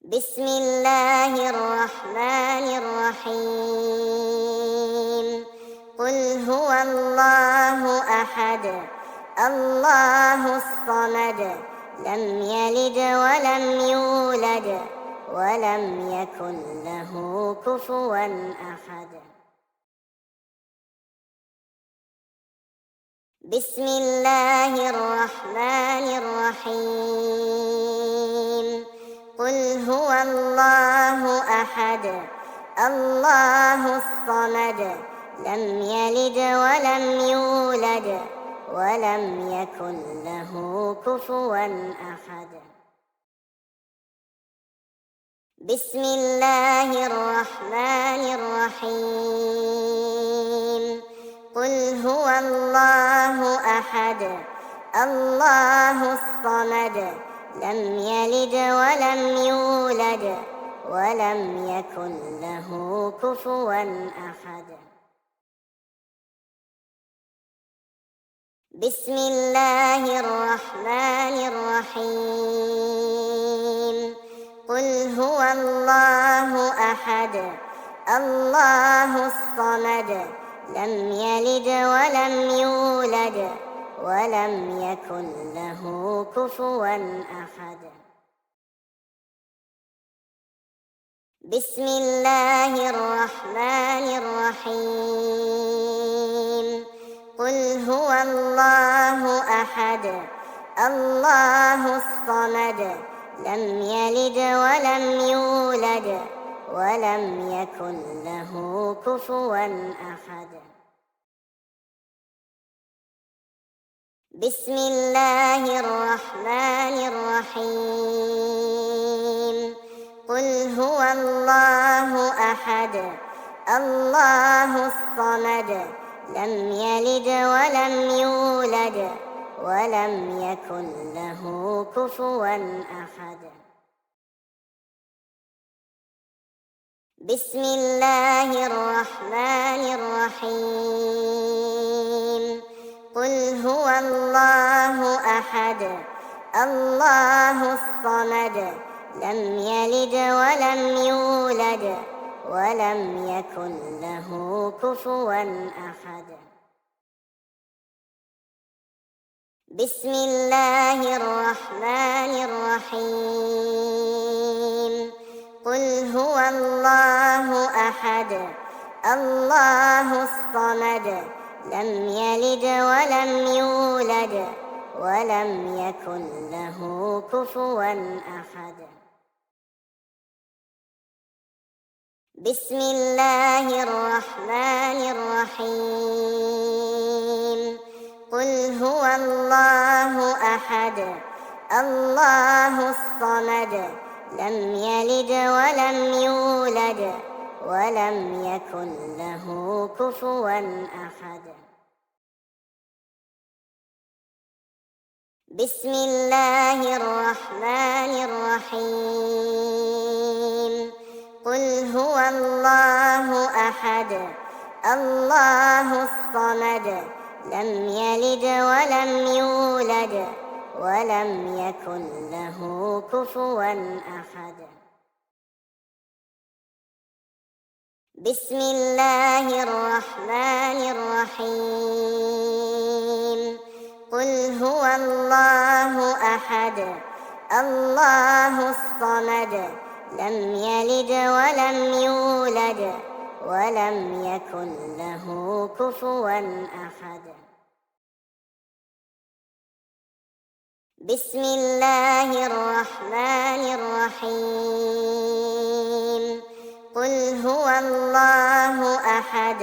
بسم الله الرحمن الرحيم. قل هو الله أحد الله الصمد لم يلد ولم يولد ولم يكن له كفوا أحد. بسم الله الرحمن الرحيم. قل هو الله أحد الله الصمد لم يلد ولم يولد ولم يكن له كفوا أحد. بسم الله الرحمن الرحيم. قل هو الله أحد الله الصمد لم يلد ولم يولد ولم يكن له كفوا أحد. بسم الله الرحمن الرحيم. قل هو الله أحد الله الصمد لم يلد ولم يولد ولم يكن له كفوا أحد. بسم الله الرحمن الرحيم. قل هو الله أحد الله الصمد لم يلد ولم يولد ولم يكن له كفوا أحد. بسم الله الرحمن الرحيم. قل هو الله أحد الله الصمد لم يلد ولم يولد ولم يكن له كفوا أحد. بسم الله الرحمن الرحيم. قل هو الله أحد الله الصمد لم يلد ولم يولد ولم يكن له كفوا أحد. بسم الله الرحمن الرحيم. قل هو الله أحد الله الصمد لم يلد ولم يولد ولم يكن له كفوا أحد. بسم الله الرحمن الرحيم. قل هو الله أحد الله الصمد لم يلد ولم يولد ولم يكن له كفوا أحد. بسم الله الرحمن الرحيم. قل هو الله أحد الله الصمد لم يلد ولم يولد ولم يكن له كفوا أحد. بسم الله الرحمن الرحيم. قل هو الله أحد الله الصمد لم يلد ولم يولد ولم يكن له كفوا أحد. بسم الله الرحمن الرحيم. قل هو الله أحد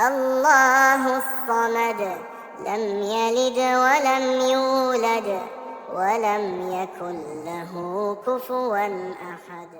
الله الصمد لم يلد ولم يولد ولم يكن له كفوا أحد.